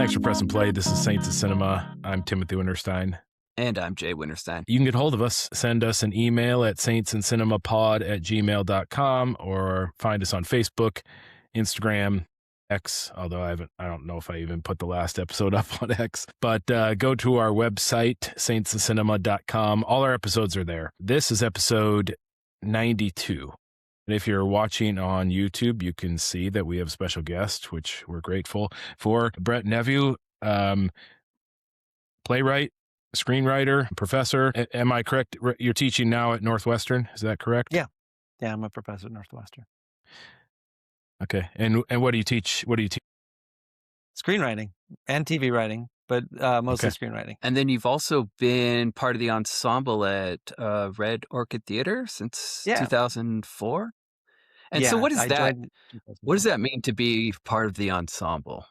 Thanks for pressing play. This is Saints of Cinema. I'm Timothy Winterstein. And I'm Jay Winterstein. You can get hold of us. Send us an email at saintsandcinemapod@gmail.com or find us on Facebook, Instagram, X, although I don't know if I even put the last episode up on X, but go to our website, saintsandcinema.com. All our episodes are there. This is episode 92. And if you're watching on YouTube, you can see that we have a special guest, which we're grateful for. Brett Neveu, playwright, screenwriter, professor. Am I correct? You're teaching now at Northwestern. Is that correct? Yeah. Yeah, I'm a professor at Northwestern. Okay. And what do you teach? Screenwriting and TV writing, but mostly screenwriting. And then you've also been part of the ensemble at Red Orchid Theatre since 2004. And so what is that? What does that mean to be part of the ensemble?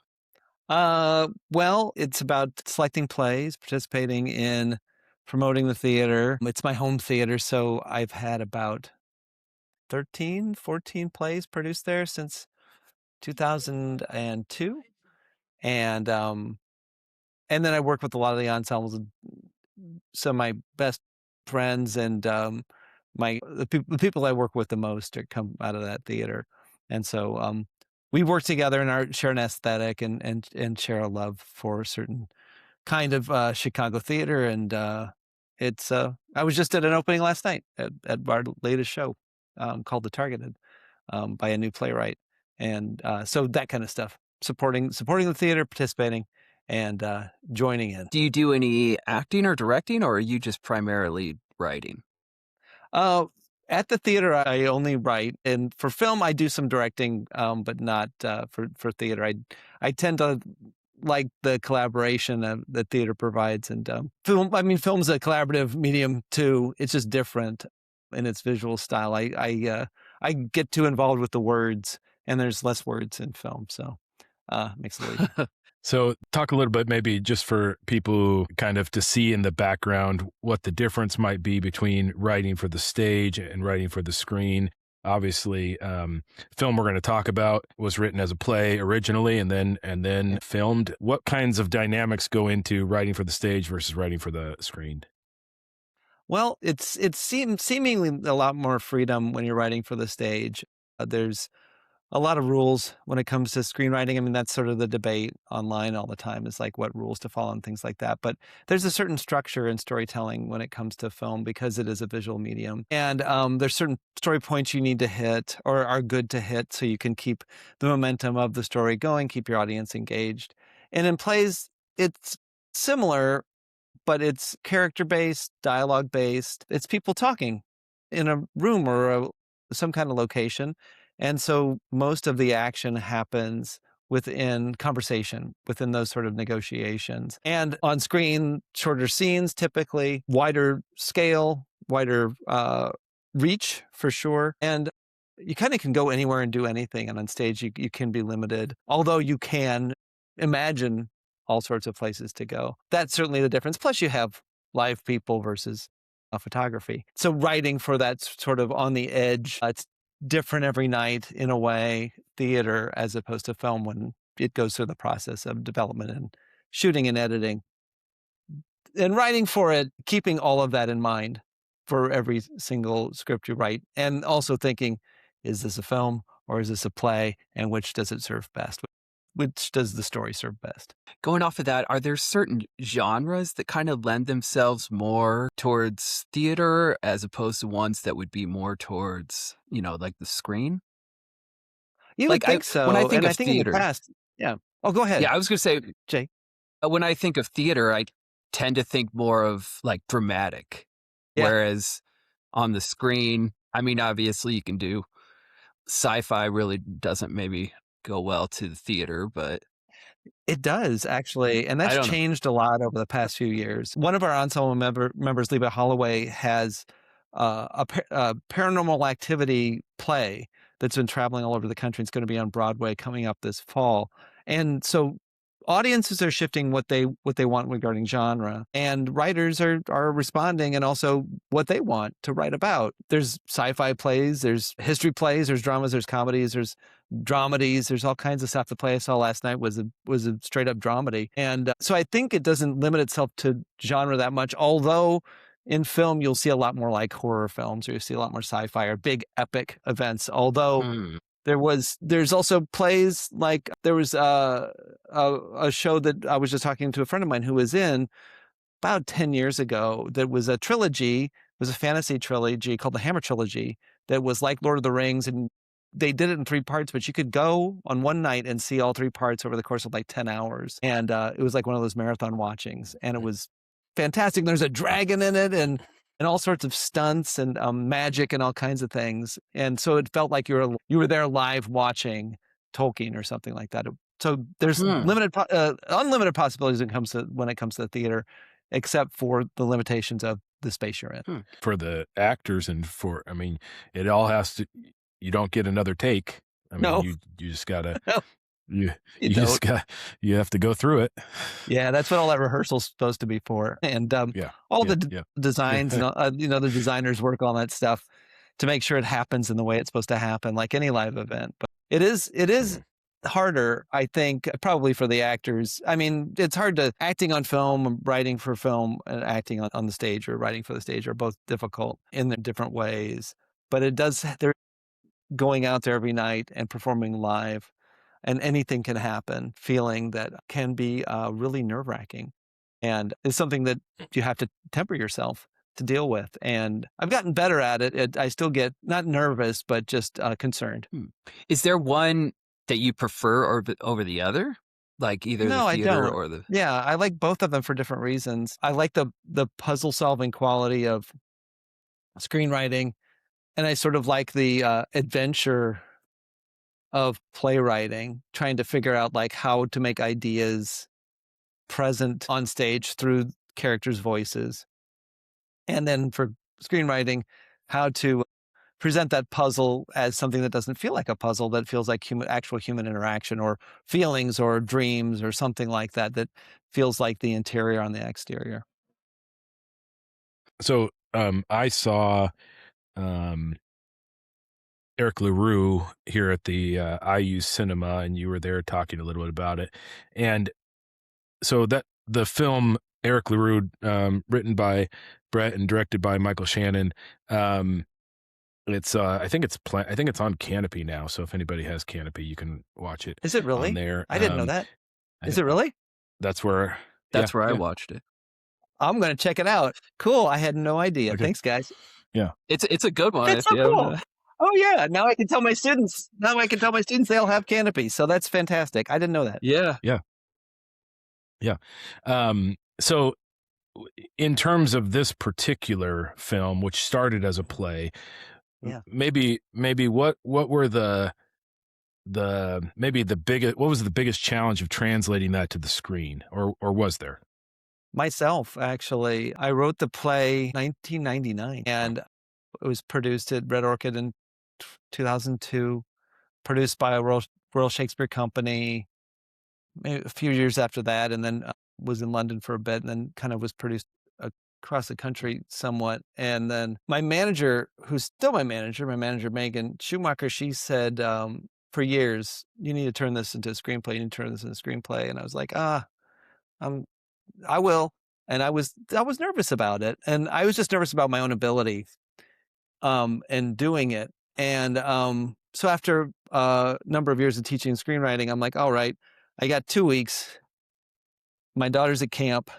Well, it's about selecting plays, participating in promoting the theater. It's my home theater, so I've had about 13, 14 plays produced there since 2002. And then I work with a lot of the ensembles. Some of my best friends and the people I work with the most come out of that theater. And so we work together and share an aesthetic and share a love for a certain kind of Chicago theater. And it's I was just at an opening last night at our latest show called The Targeted by a new playwright. And so that kind of stuff, supporting the theater, participating, and joining in. Do you do any acting or directing, or are you just primarily writing? At the theater, I only write, and for film, I do some directing, but not for theater. I tend to like the collaboration that theater provides, and film. I mean, film's a collaborative medium too. It's just different in its visual style. I get too involved with the words, and there's less words in film, so makes it easier. So talk a little bit, maybe just for people kind of to see in the background what the difference might be between writing for the stage and writing for the screen. Obviously, film we're going to talk about was written as a play originally and then filmed. What kinds of dynamics go into writing for the stage versus writing for the screen? Well, it's seemingly a lot more freedom when you're writing for the stage. There's a lot of rules when it comes to screenwriting. I mean, that's sort of the debate online all the time, is like what rules to follow and things like that. But there's a certain structure in storytelling when it comes to film because it is a visual medium. And there's certain story points you need to hit or are good to hit so you can keep the momentum of the story going, keep your audience engaged. And in plays, it's similar, but it's character-based, dialogue-based. It's people talking in a room or some kind of location. And so most of the action happens within conversation, within those sort of negotiations. And on screen, shorter scenes, typically, wider scale, wider reach for sure. And you kind of can go anywhere and do anything. And on stage, you can be limited, although you can imagine all sorts of places to go. That's certainly the difference. Plus, you have live people versus photography. So writing for that sort of on the edge, it's different every night in a way, theater as opposed to film when it goes through the process of development and shooting and editing. And writing for it, keeping all of that in mind for every single script you write. And also thinking, is this a film or is this a play? And which does it serve best? Which does the story serve best? Going off of that, are there certain genres that kind of lend themselves more towards theater as opposed to ones that would be more towards, like the screen? You would think so. When I think of theater, in the past, yeah. Oh, go ahead. Yeah, I was going to say, Jay. When I think of theater, I tend to think more of like dramatic, whereas on the screen, I mean, obviously you can do sci-fi really doesn't maybe go well to the theater, but it does actually, and that's changed a lot over the past few years. One of our ensemble members, Leva Holloway, has a paranormal activity play that's been traveling all over the country. It's going to be on Broadway coming up this fall, and so audiences are shifting what they want regarding genre, and writers are responding, and also what they want to write about. There's sci-fi plays, there's history plays, there's dramas, there's comedies, there's dramedies, there's all kinds of stuff. The play I saw last night was a straight up dramedy, and so I think it doesn't limit itself to genre that much. Although in film you'll see a lot more like horror films, or you see a lot more sci-fi or big epic events. Although there's also plays, like there was a show that I was just talking to a friend of mine who was in about 10 years ago. That was a trilogy, it was a fantasy trilogy called the Hammer Trilogy, that was like Lord of the Rings, and they did it in 3 parts, but you could go on one night and see all 3 parts over the course of like 10 hours. And it was like one of those marathon watchings, and it was fantastic. There's a dragon in it, and all sorts of stunts and magic and all kinds of things. And so it felt like you were there live watching Tolkien or something like that. So there's unlimited possibilities when it comes to the theater, except for the limitations of the space you're in. For the actors, and it all has to, you don't get another take. You just gotta, you have to go through it. Yeah, that's what all that rehearsal's supposed to be for. And designs and the designers work on that stuff to make sure it happens in the way it's supposed to happen, like any live event. But it is harder, I think, probably for the actors. It's hard to acting on film, writing for film, and acting on the stage, or writing for the stage are both difficult in their different ways. But they're going out there every night and performing live, and anything can happen, feeling that can be really nerve-wracking. And it's something that you have to temper yourself to deal with. And I've gotten better at it. I still get not nervous, but just concerned. Is there one that you prefer over the other? Like either the theater or the... Yeah, I like both of them for different reasons. I like the puzzle-solving quality of screenwriting, and I sort of like the adventure of playwriting, trying to figure out like how to make ideas present on stage through characters' voices. And then for screenwriting, how to present that puzzle as something that doesn't feel like a puzzle, that feels like actual human interaction, or feelings or dreams or something like that, that feels like the interior on the exterior. So I saw ERIC LARUE here at the IU Cinema, and you were there talking a little bit about it. And so that the film ERIC LARUE, written by Brett and directed by Michael Shannon, it's I think it's on Canopy now. So if anybody has Canopy, you can watch it. Is it really? On there. I didn't know that. Is it really? That's where I watched it. I'm going to check it out. Cool. I had no idea. Okay. Thanks, guys. Yeah. It's a good one. It's so cool. Oh yeah. Now I can tell my students they'll have Canopy. So that's fantastic. I didn't know that. Yeah. So in terms of this particular film, which started as a play, maybe what were what was the biggest challenge of translating that to the screen, or was there? Myself, actually. I wrote the play 1999, and it was produced at Red Orchid in 2002, produced by a Royal Shakespeare Company maybe a few years after that, and then was in London for a bit, and then kind of was produced across the country somewhat. And then my manager, who's still my manager, Megan Schumacher, she said for years, you need to turn this into a screenplay. And I was like, I will. And I was nervous about it. And I was just nervous about my own ability and doing it. And so after a number of years of teaching screenwriting, I'm like, all right, I got 2 weeks. My daughter's at camp.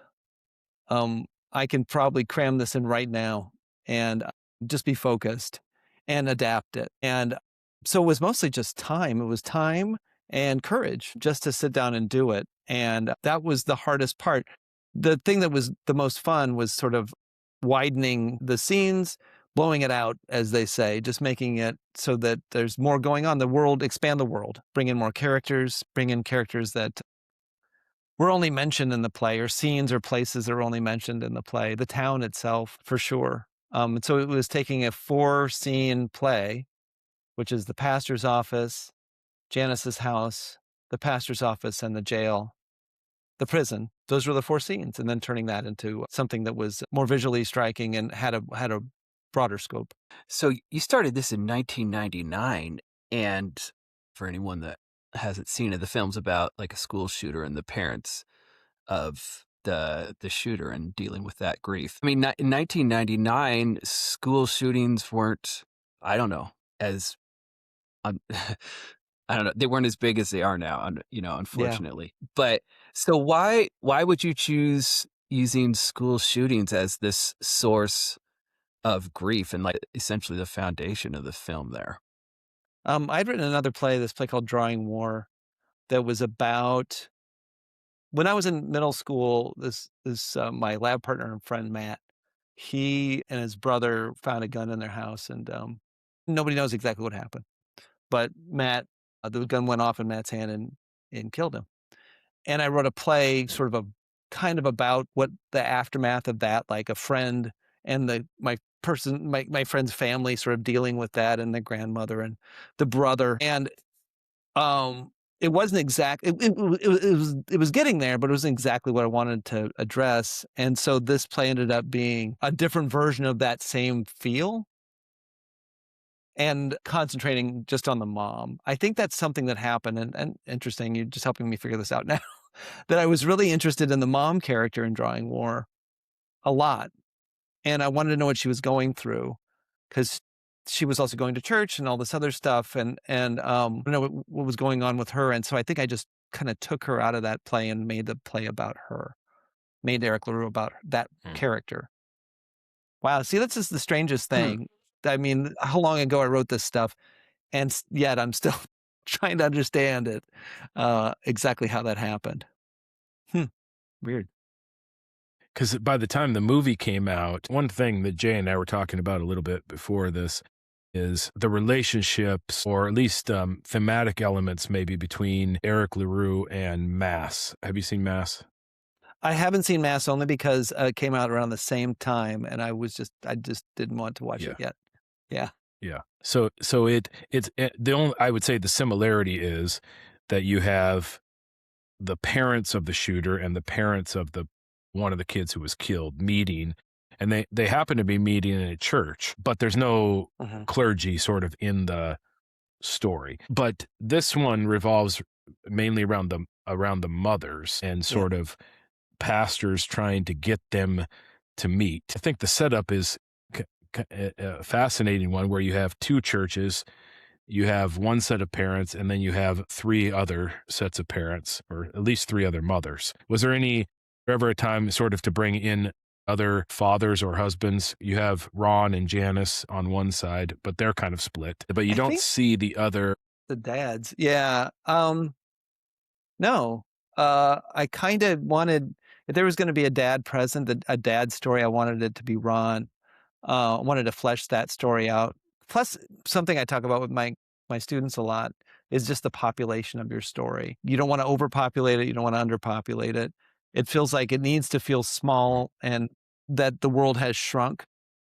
I can probably cram this in right now and just be focused and adapt it. And so it was mostly just time. It was time and courage just to sit down and do it. And that was the hardest part. The thing that was the most fun was sort of widening the scenes, blowing it out, as they say, just making it so that there's more going on. The world, expand the world, bring in more characters, bring in characters that were only mentioned in the play, or scenes or places that were only mentioned in the play, the town itself, for sure. So it was taking a 4-scene play, which is the pastor's office, Janice's house, the pastor's office, and the jail, the prison. Those were the 4 scenes, and then turning that into something that was more visually striking and had a broader scope. So you started this in 1999, and for anyone that hasn't seen it, the film's about like a school shooter and the parents of the shooter and dealing with that grief. I mean, in 1999, school shootings weren't, I don't know, as I don't know, they weren't as big as they are now, Yeah. unfortunately. But so why would you choose using school shootings as this source of grief and like essentially the foundation of the film there? I'd written another play, this play called Drawing War, that was about when I was in middle school. This my lab partner and friend Matt, he and his brother found a gun in their house, and nobody knows exactly what happened. But Matt, the gun went off in Matt's hand and killed him. And I wrote a play, sort of a kind of about what the aftermath of that, like a friend and my friend's family sort of dealing with that, and the grandmother and the brother. And it wasn't exact. It was getting there, but it wasn't exactly what I wanted to address. And so this play ended up being a different version of that same feel, and concentrating just on the mom. I think that's something that happened, and interesting, you're just helping me figure this out now, that I was really interested in the mom character in Drawing War a lot. And I wanted to know what she was going through, because she was also going to church and all this other stuff, and know what was going on with her. And so I think I just kind of took her out of that play and made the play about her, made ERIC LARUE about that character. Wow, see, that's just the strangest thing. I mean, how long ago I wrote this stuff, and yet I'm still trying to understand it, exactly how that happened. Weird. Because by the time the movie came out, one thing that Jay and I were talking about a little bit before this is the relationships, or at least thematic elements maybe, between ERIC LARUE and Mass. Have you seen Mass? I haven't seen Mass, only because it came out around the same time, and I just didn't want to watch it yet. Yeah. Yeah. So it's the only, I would say the similarity is that you have the parents of the shooter and the parents of one of the kids who was killed meeting, and they happen to be meeting in a church, but there's no clergy sort of in the story. But this one revolves mainly around the mothers and sort of pastors trying to get them to meet. I think the setup is a fascinating one, where you have 2 churches, you have one set of parents, and then you have 3 other sets of parents, or at least 3 other mothers. Was there ever a time sort of to bring in other fathers or husbands? You have Ron and Janice on one side, but they're kind of split, but you don't see the dads. Yeah. No, I kind of wanted, if there was going to be a dad present, a dad story, I wanted it to be Ron. I wanted to flesh that story out. Plus, something I talk about with my students a lot is just the population of your story. You don't want to overpopulate it. You don't want to underpopulate it. It feels like it needs to feel small, and that the world has shrunk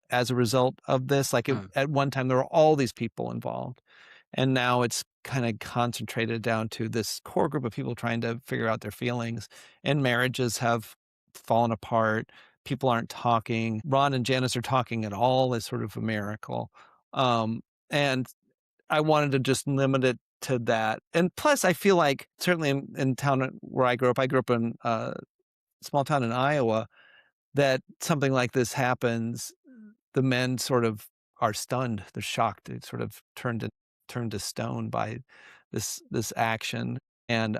as a result of this. Like at one time, there were all these people involved, and now it's kind of concentrated down to this core group of people trying to figure out their feelings, and marriages have fallen apart. People aren't talking. Ron and Janice are talking at all is sort of a miracle. And I wanted to just limit it to that. And plus, I feel like certainly in town where I grew up in a small town in Iowa, that something like this happens, the men sort of are stunned. They're shocked. They're sort of turned to stone by this action. And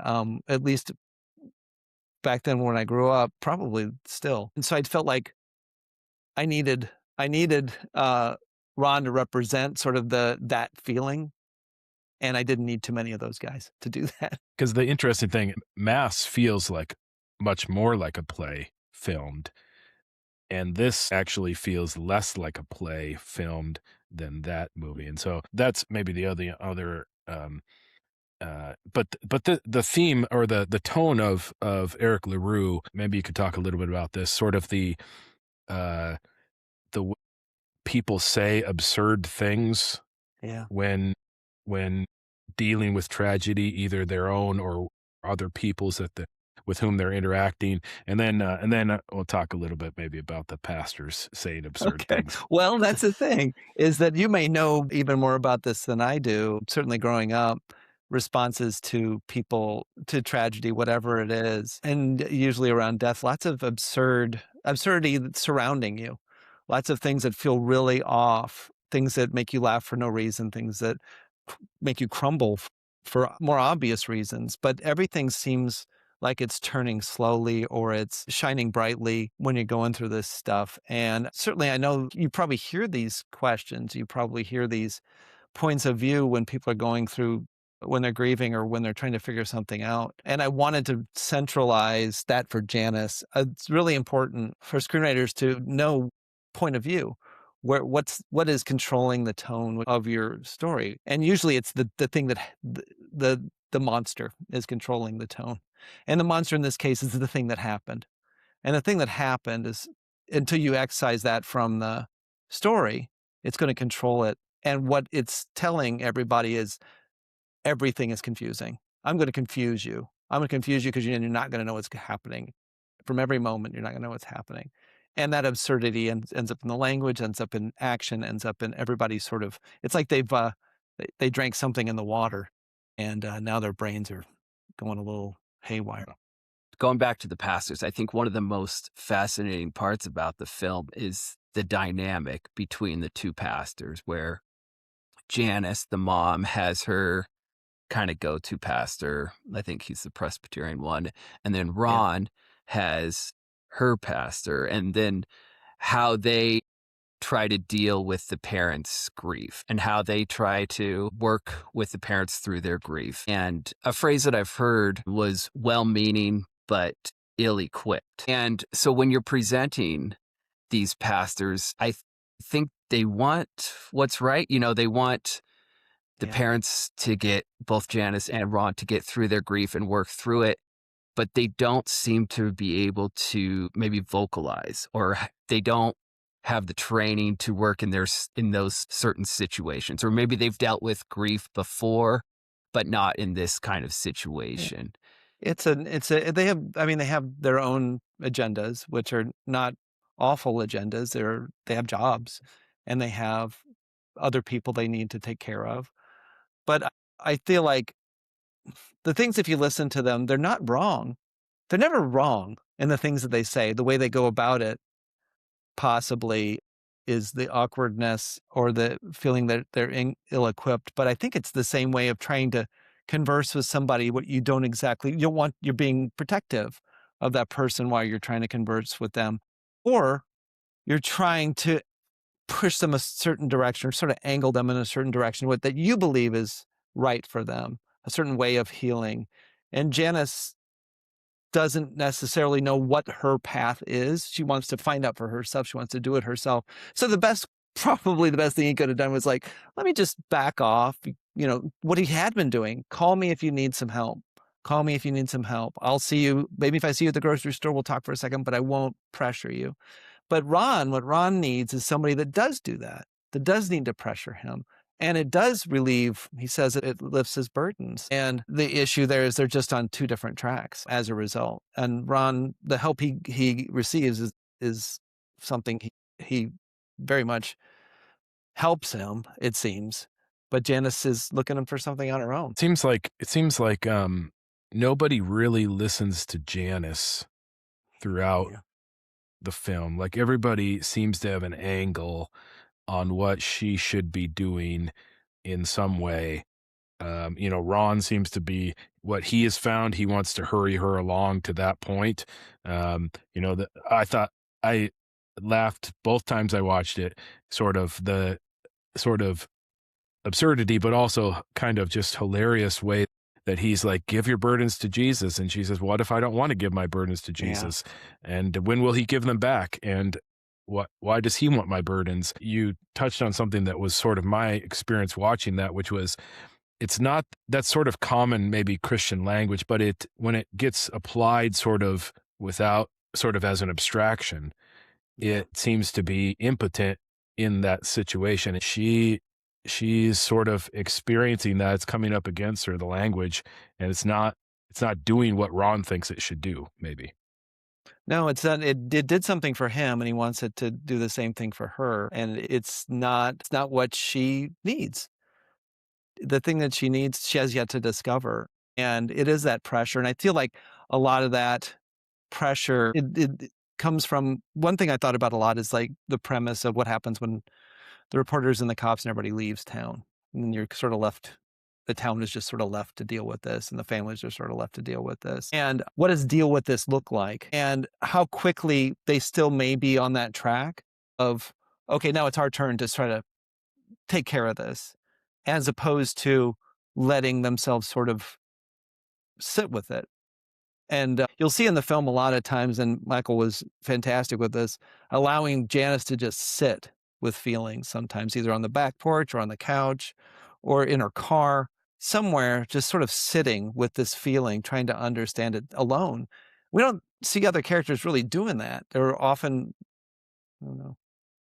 at least back then when I grew up, probably still. And so I felt like I needed Ron to represent sort of that feeling, and I didn't need too many of those guys to do that. Because the interesting thing, Mass feels like much more like a play filmed, and this actually feels less like a play filmed than that movie. And so that's maybe the other but the theme, or the tone of ERIC LARUE, maybe you could talk a little bit about this, sort of the people say absurd things when dealing with tragedy, either their own or other people's, with whom they're interacting. And then we'll talk a little bit maybe about the pastors saying absurd things. Well, that's the thing, is that you may know even more about this than I do. Certainly growing up, responses to people, to tragedy, whatever it is, and usually around death, lots of absurdity surrounding you. Lots of things that feel really off, things that make you laugh for no reason, things that make you crumble for more obvious reasons. But everything seems like it's turning slowly or it's shining brightly when you're going through this stuff. And certainly I know you probably hear these questions, you probably hear these points of view when people are going through, when they're grieving or when they're trying to figure something out. And I wanted to centralize that for Janice. It's really important for screenwriters to know point of view. What is controlling the tone of your story? And usually it's the thing that the monster is controlling the tone. And the monster in this case is the thing that happened. And the thing that happened is, until you excise that from the story, it's going to control it. And what it's telling everybody is everything is confusing. I'm going to confuse you. I'm going to confuse you because you're not going to know what's happening. From every moment, you're not going to know what's happening. And that absurdity ends up in the language, ends up in action, ends up in everybody sort of, it's like they drank something in the water and now their brains are going a little haywire. Going back to the pastors, I think one of the most fascinating parts about the film is the dynamic between the two pastors, where Janice, the mom, has her kind of go-to pastor. I think he's the Presbyterian one. And then Ron has her pastor, and then how they try to deal with the parents' grief and how they try to work with the parents through their grief. And a phrase that I've heard was well-meaning but ill-equipped. And so when you're presenting these pastors, I think they want what's right. You know, they want the parents to get, both Janice and Ron, to get through their grief and work through it, but they don't seem to be able to maybe vocalize, or they don't have the training to work in those certain situations, or maybe they've dealt with grief before, but not in this kind of situation. They have their own agendas, which are not awful agendas. They have jobs and they have other people they need to take care of. But I feel like the things, if you listen to them, they're not wrong. They're never wrong in the things that they say. The way they go about it possibly is the awkwardness or the feeling that they're ill-equipped. But I think it's the same way of trying to converse with somebody you're being protective of that person while you're trying to converse with them, or you're trying to push them a certain direction or sort of angle them in a certain direction that you believe is right for them, a certain way of healing. And Janice doesn't necessarily know what her path is. She wants to find out for herself. She wants to do it herself. So probably the best thing he could have done was like, let me just back off. You know, what he had been doing. Call me if you need some help. Call me if you need some help. I'll see you. Maybe if I see you at the grocery store, we'll talk for a second, but I won't pressure you. But what Ron needs is somebody that does do that does need to pressure him. And it does relieve, he says it lifts his burdens. And the issue there is they're just on two different tracks as a result. And Ron, the help he receives is something he very much helps him, it seems. But Janice is looking for something on her own. It seems like nobody really listens to Janice throughout the film. Like, everybody seems to have an angle on what she should be doing in some way. Ron seems to be what he has found. He wants to hurry her along to that point. I thought I laughed both times I watched it, sort of absurdity, but also kind of just hilarious way that he's like, give your burdens to Jesus. And she says, what if I don't want to give my burdens to Jesus? Yeah. And when will he give them back? And why does he want my burdens? You touched on something that was sort of my experience watching that, which was, it's not that sort of common, maybe Christian language, but when it gets applied sort of as an abstraction, it seems to be impotent in that situation. She's sort of experiencing that. It's coming up against her, the language, and it's not doing what Ron thinks it should do, maybe. No, it's not. It did something for him, and he wants it to do the same thing for her. And it's not what she needs. The thing that she needs, she has yet to discover. And it is that pressure. And I feel like a lot of that pressure, it comes from, one thing I thought about a lot is like the premise of what happens when the reporters and the cops and everybody leaves town. And then you're sort of left, the town is just sort of left to deal with this, and the families are sort of left to deal with this. And what does deal with this look like? And how quickly they still may be on that track of, okay, now it's our turn to try to take care of this, as opposed to letting themselves sort of sit with it. And you'll see in the film a lot of times, and Michael was fantastic with this, allowing Janice to just sit with feelings sometimes, either on the back porch or on the couch or in her car, somewhere, just sort of sitting with this feeling, trying to understand it alone. We don't see other characters really doing that. They're often, I don't know,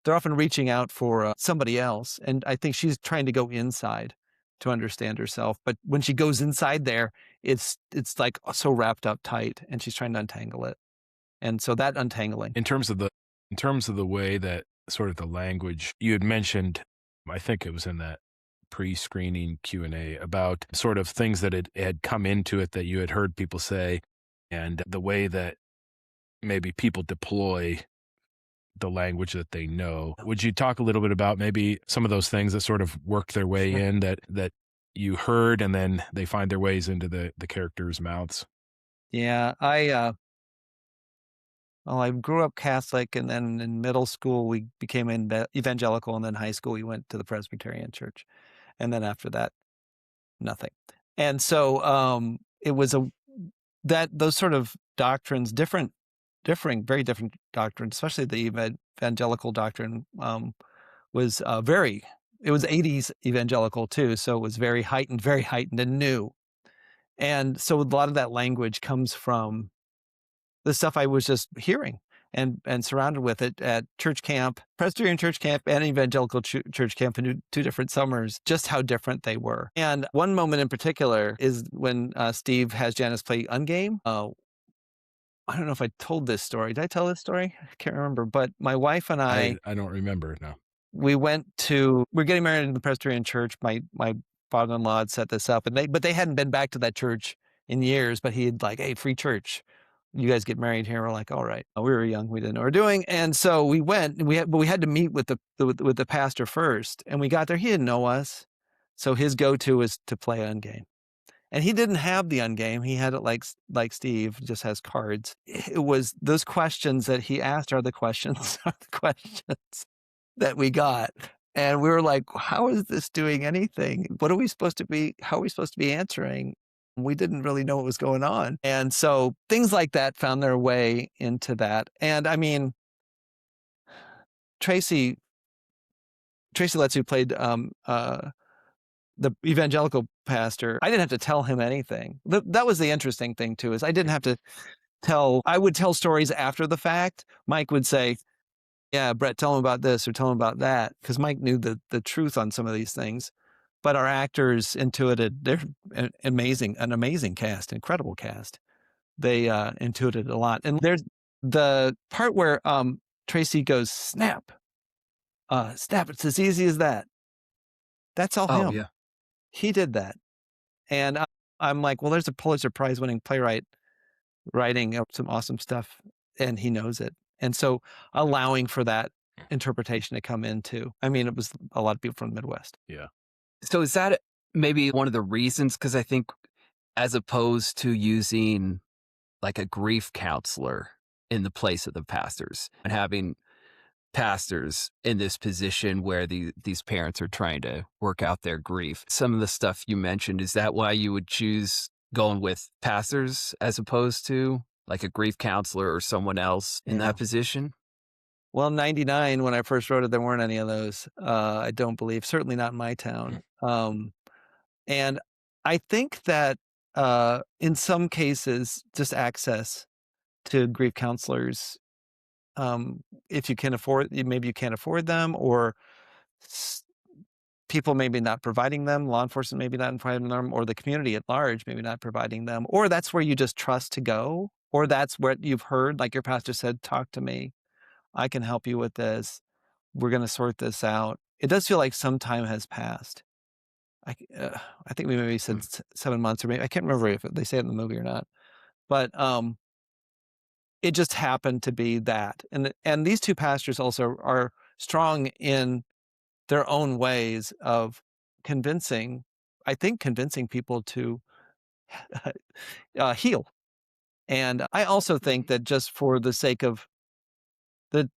they're often reaching out for somebody else. And I think she's trying to go inside to understand herself. But when she goes inside there, it's like so wrapped up tight, and she's trying to untangle it. And so that untangling. In terms of the way that sort of the language you had mentioned, I think it was in that pre-screening Q&A, about sort of things that had come into it that you had heard people say, and the way that maybe people deploy the language that they know. Would you talk a little bit about maybe some of those things that sort of work their way in that you heard, and then they find their ways into the characters' mouths? Yeah, I grew up Catholic, and then in middle school we became evangelical, and then high school we went to the Presbyterian church, and then after that, nothing. And so it was those sort of doctrines, very different doctrines, especially the evangelical doctrine, was it was 80s evangelical too, so it was very heightened and new. And so a lot of that language comes from the stuff I was just hearing and surrounded with it at church camp, Presbyterian church camp, and evangelical church camp in two different summers, just how different they were. And one moment in particular is when Steve has Janice play Ungame. I don't know if I told this story. Did I tell this story? I can't remember. But my wife and I don't remember, no. we're getting married in the Presbyterian church. My father-in-law had set this up, but they hadn't been back to that church in years, but he had like, hey, free church. You guys get married here. We're like, all right. We were young. We didn't know what we were doing. And so we went, and we had to meet with the pastor first. And we got there. He didn't know us. So his go-to was to play Ungame. And he didn't have the Ungame. He had it like Steve, just has cards. It was those questions that he asked are the questions that we got. And we were like, how is this doing anything? How are we supposed to be answering? We didn't really know what was going on. And so things like that found their way into that. And I mean, Tracy Letts, who played the evangelical pastor, I didn't have to tell him anything. That was the interesting thing too, is I didn't have to I would tell stories after the fact. Mike would say, yeah, Brett, tell him about this or tell him about that. Because Mike knew the truth on some of these things. But our actors intuited, they're an amazing cast, incredible cast. They intuited a lot. And there's the part where Tracy goes, snap, it's as easy as that. That's all him. Yeah. He did that. And I'm like, well, there's a Pulitzer Prize winning playwright writing some awesome stuff, and he knows it. And so allowing for that interpretation to come in too. I mean, it was a lot of people from the Midwest. Yeah. So is that maybe one of the reasons? Because I think as opposed to using like a grief counselor in the place of the pastors and having pastors in this position where these parents are trying to work out their grief, some of the stuff you mentioned, is that why you would choose going with pastors as opposed to like a grief counselor or someone else in that position? Well, 99, when I first wrote it, there weren't any of those. I don't believe, certainly not in my town. And I think that in some cases, just access to grief counselors, if you can afford, maybe you can't afford them, or people maybe not providing them, law enforcement maybe not providing them, or the community at large maybe not providing them, or that's where you just trust to go, or that's what you've heard, like your pastor said, talk to me. I can help you with this. We're going to sort this out. It does feel like some time has passed. I think we maybe said 7 months, or maybe I can't remember if they say it in the movie or not. But it just happened to be that. And these two pastors also are strong in their own ways of convincing people to heal. And I also think that just for the sake of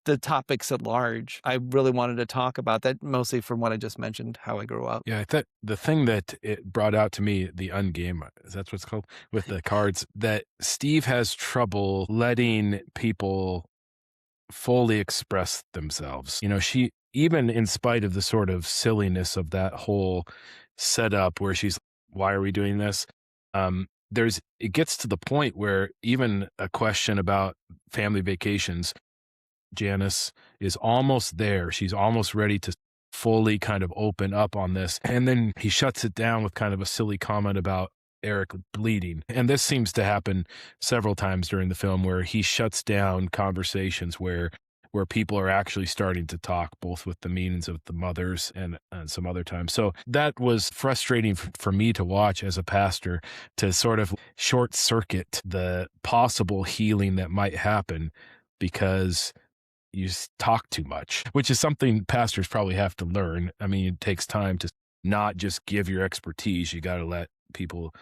the topics at large, I really wanted to talk about that, mostly from what I just mentioned, how I grew up. Yeah, I thought the thing that it brought out to me, the ungame, is that what it's called, with the cards, that Steve has trouble letting people fully express themselves. She, even in spite of the sort of silliness of that whole setup where she's, why are we doing this? It gets to the point where even a question about family vacations, Janice is almost there. She's almost ready to fully kind of open up on this. And then he shuts it down with kind of a silly comment about Eric bleeding. And this seems to happen several times during the film, where he shuts down conversations where people are actually starting to talk, both with the meanings of the mothers and some other times. So that was frustrating for me to watch as a pastor, to sort of short circuit the possible healing that might happen because you talk too much, which is something pastors probably have to learn. I mean, it takes time to not just give your expertise. You got to let people,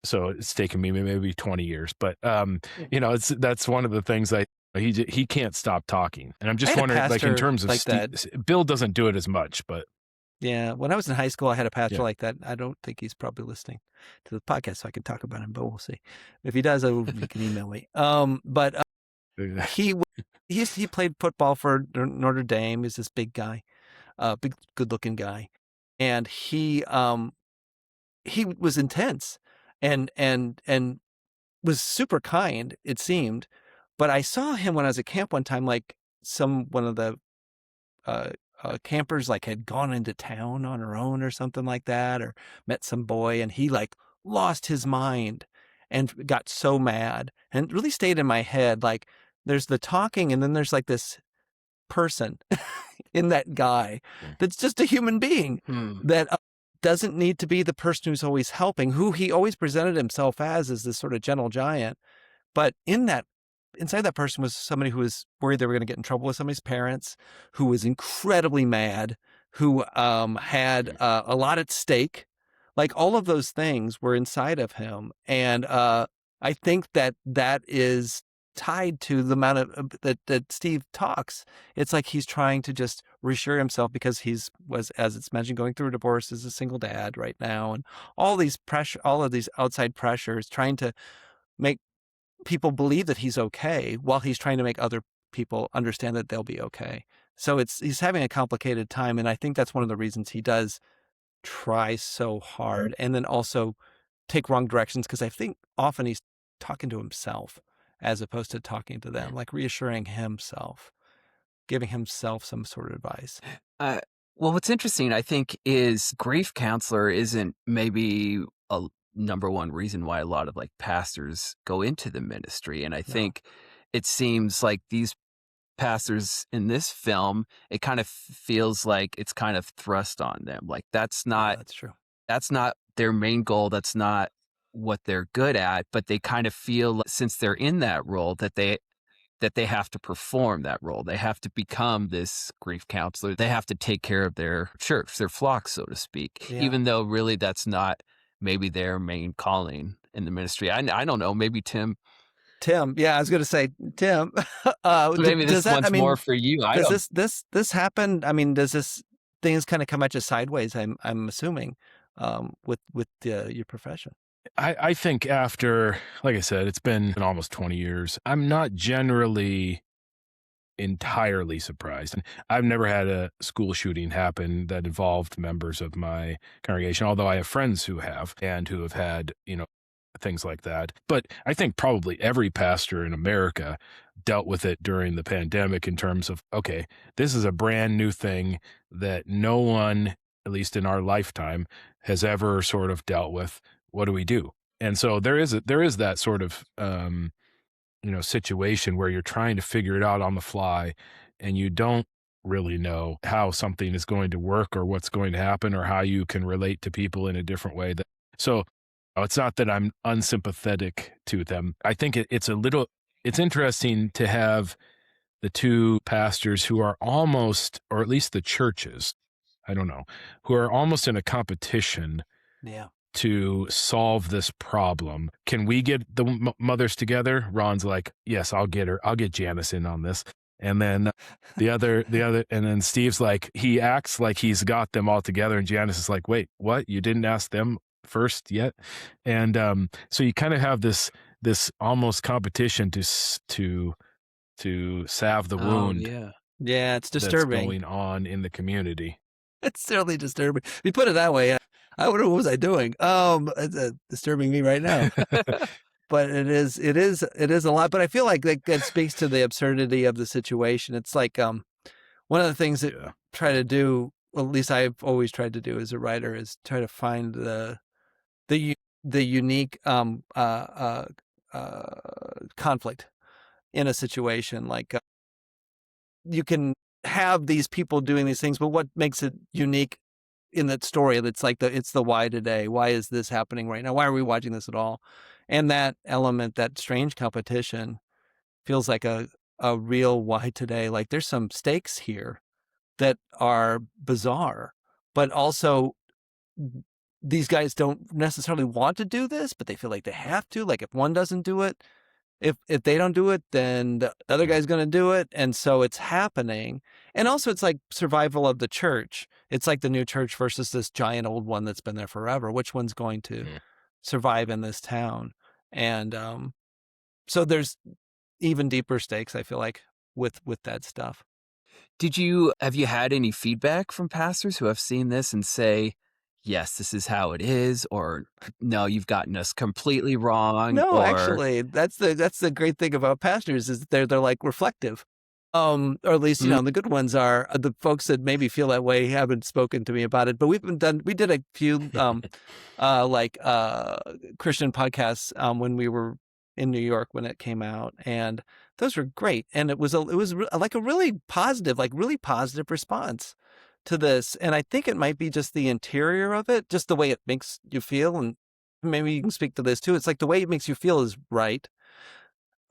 so it's taken me maybe 20 years, but that's one of the things he can't stop talking. And I'm just wondering, like, in terms of Bill doesn't do it as much, but yeah, when I was in high school, I had a pastor like that. I don't think he's probably listening to the podcast, so I can talk about him, but we'll see. If he does, you can email me. But he played football for Notre Dame. He's this big guy, big, good-looking guy, and he was intense and was super kind, it seemed. But I saw him when I was at camp one time, like one of the campers like had gone into town on her own or something like that, or met some boy, and he like lost his mind and got so mad, and it really stayed in my head. Like, there's the talking, and then there's like this person in that guy that's just a human being that doesn't need to be the person who's always helping, who he always presented himself as this sort of gentle giant. But inside that person was somebody who was worried they were going to get in trouble with somebody's parents, who was incredibly mad, who had a lot at stake. Like, all of those things were inside of him. And I think that is tied to the amount of that Steve talks. It's like he's trying to just reassure himself, because was, as it's mentioned, going through a divorce, as a single dad right now, and all of these outside pressures, trying to make people believe that he's okay while he's trying to make other people understand that they'll be okay. So he's having a complicated time, and I think that's one of the reasons he does try so hard, and then also take wrong directions, because I think often he's talking to himself as opposed to talking to them, like reassuring himself, giving himself some sort of advice. Well, what's interesting, I think, is grief counselor isn't maybe a number one reason why a lot of like pastors go into the ministry. And I think it seems like these pastors in this film, it kind of feels like it's kind of thrust on them. Like, that's true. That's not their main goal. That's not what they're good at, but they kind of feel, since they're in that role, that they have to perform that role. They have to become this grief counselor. They have to take care of their church, their flock, so to speak, even though really that's not maybe their main calling in the ministry. I don't know, maybe Tim. Yeah, I was going to say, Tim. Maybe this one's more for you. Does this happen? I mean, does this things kind of come at you sideways? I'm assuming with your profession. I think after, like I said, it's been almost 20 years. I'm not generally entirely surprised. I've never had a school shooting happen that involved members of my congregation, although I have friends who have, and who have had, things like that. But I think probably every pastor in America dealt with it during the pandemic in terms of, okay, this is a brand new thing that no one, at least in our lifetime, has ever sort of dealt with. What do we do? And so there is that sort of, situation where you're trying to figure it out on the fly, and you don't really know how something is going to work or what's going to happen or how you can relate to people in a different way. So it's not that I'm unsympathetic to them. I think it's interesting to have the two pastors who are almost, or at least the churches, I don't know, who are almost in a competition to solve this problem. Can we get the mothers together? Ron's like, yes, I'll get her. I'll get Janice in on this. And then the other, and then Steve's like, he acts like he's got them all together. And Janice is like, wait, what? You didn't ask them first yet? And so you kind of have this almost competition to salve the wound. Yeah, it's disturbing. That's going on in the community. It's certainly disturbing. If you put it that way, I wonder what was I doing? It's disturbing me right now. But it is a lot. But I feel like that speaks to the absurdity of the situation. It's like one of the things that I try to do, well, at least I've always tried to do as a writer, is try to find the unique conflict in a situation. Like you can have these people doing these things, but what makes it unique in that story? That's like it's the why today. Why is this happening right now? Why are we watching this at all? And that element, that strange competition, feels like a real why today. Like there's some stakes here that are bizarre, but also these guys don't necessarily want to do this, but they feel like they have to. Like if one doesn't do it, if they don't do it, then the other guy's going to do it. And so it's happening. And also it's like survival of the church. It's like the new church versus this giant old one that's been there forever. Which one's going to survive in this town? And so there's even deeper stakes, I feel like, with that stuff. Have you had any feedback from pastors who have seen this and say, yes, this is how it is, or no, you've gotten us completely wrong? No, actually, that's the great thing about pastors is they're like reflective. Or at least, the good ones are the folks that maybe feel that way haven't spoken to me about it. But we did a few Christian podcasts when we were in New York when it came out, and those were great. And it was like a really positive response to this. And I think it might be just the interior of it, just the way it makes you feel. And maybe you can speak to this too. It's like the way it makes you feel is right.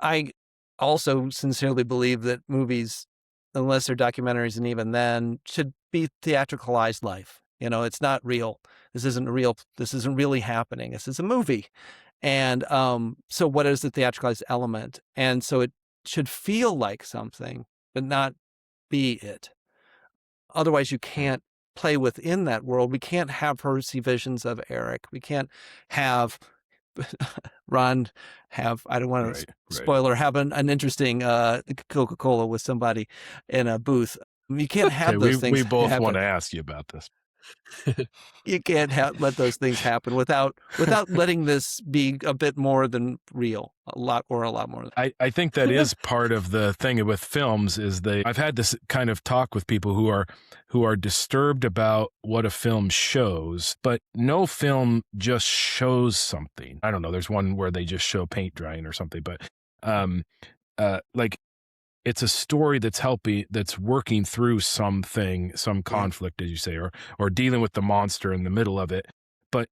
I also sincerely believe that movies, unless they're documentaries, and even then, should be theatricalized life. It's not real. This isn't real. This isn't really happening. This is a movie. And so what is the theatricalized element? And so it should feel like something, but not be it. Otherwise, you can't play within that world. We can't have her see visions of Eric. We can't have Ron have, I don't want to spoiler, have an interesting Coca-Cola with somebody in a booth. You can't have those things. We both happen. want to ask you about this. You can't let those things happen without letting this be a bit more than real, a lot more. I think that is part of the thing with films is I've had this kind of talk with people who are disturbed about what a film shows, but no film just shows something. I don't know. There's one where they just show paint drying or something, but like it's a story that's working through something, some conflict, as you say, or dealing with the monster in the middle of it. But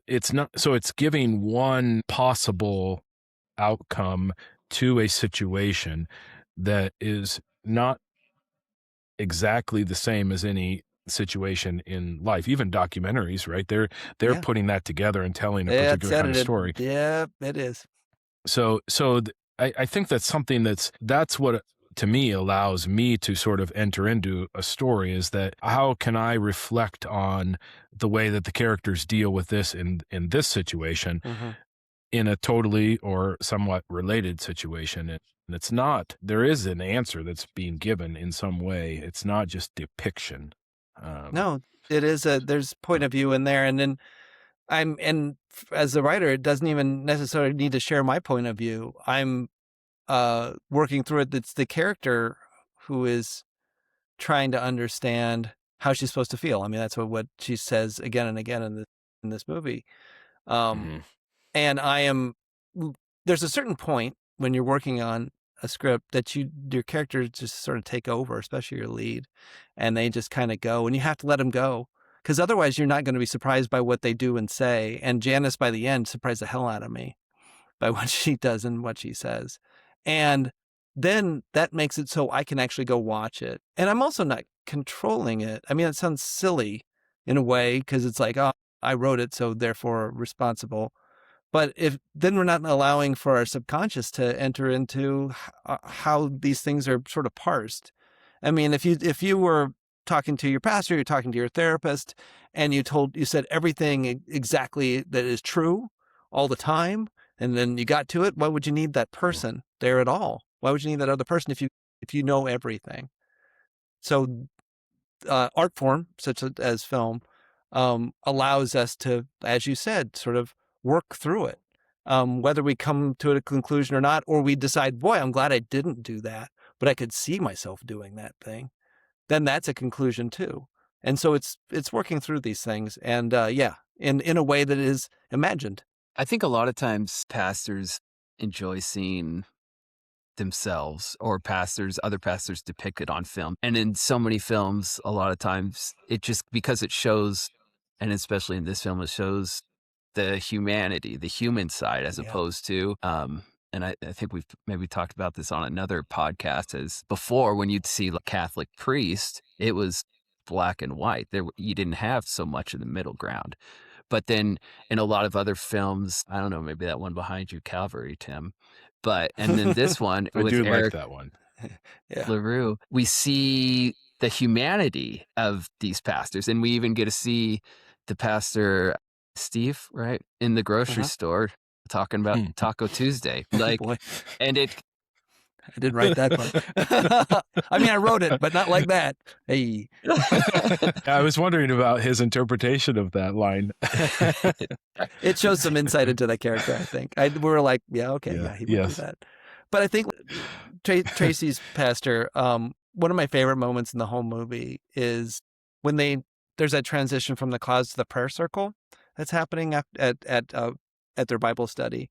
it's not, so it's giving one possible outcome to a situation that is not exactly the same as any situation in life. Even documentaries, right? They're putting that together and telling a particular kind of story. Yeah, it is. So I think that's something that's what to me allows me to sort of enter into a story, is that how can I reflect on the way that the characters deal with this in this situation in a totally or somewhat related situation. And it's not, there is an answer that's being given in some way. It's not just depiction. No, it is there's point of view in there. And then as a writer, it doesn't even necessarily need to share my point of view. I'm working through it. It's the character who is trying to understand how she's supposed to feel. I mean, that's what she says again and again in this movie. And there's a certain point when you're working on a script that your characters just sort of take over, especially your lead, and they just kind of go, and you have to let them go, because otherwise you're not going to be surprised by what they do and say. And Janice, by the end, surprised the hell out of me by what she does and what she says. And then that makes it so I can actually go watch it. And I'm also not controlling it. I mean, it sounds silly in a way, because it's like, oh, I wrote it, so therefore responsible. But then we're not allowing for our subconscious to enter into how these things are sort of parsed. I mean, if you were talking to your pastor, you're talking to your therapist, and you said everything exactly that is true all the time, and then you got to it, why would you need that person there at all? Why would you need that other person if you know everything? So art form, such as film, allows us to, as you said, sort of work through it, whether we come to a conclusion or not, or we decide, boy, I'm glad I didn't do that, but I could see myself doing that thing. Then that's a conclusion too. And so it's working through these things, and in a way that is imagined. I think a lot of times pastors enjoy seeing themselves or other pastors depicted on film. And in so many films, a lot of times it just, because it shows, and especially in this film, it shows the humanity, the human side, as opposed to, and I think we've maybe talked about this on another podcast, as before, when you'd see a Catholic priest, it was black and white. You didn't have so much of the middle ground. But then in a lot of other films, I don't know, maybe that one behind you, Calvary, Tim. And then this one I with do ERIC like that one. LARUE, we see the humanity of these pastors. And we even get to see the pastor, Steve, right, in the grocery store talking about Taco Tuesday. Like, and I didn't write that part. I mean, I wrote it, but not like that. Hey. I was wondering about his interpretation of that line. It shows some insight into that character, I think. We were like, he would do that. But I think Tracy's pastor, one of my favorite moments in the whole movie is when there's that transition from the cause to the prayer circle that's happening at their Bible study.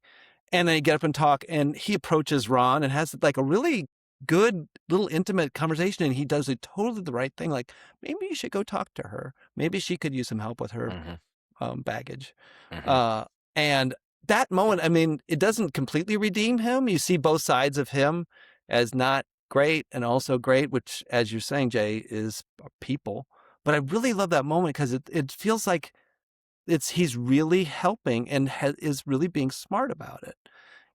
And they get up and talk, and he approaches Ron and has like a really good little intimate conversation, and he does it totally the right thing. Like, maybe you should go talk to her. Maybe she could use some help with her baggage. And that moment, I mean, it doesn't completely redeem him. You see both sides of him as not great and also great, which, as you're saying, Jay, is people. But I really love that moment because it feels like he's really helping and is really being smart about it,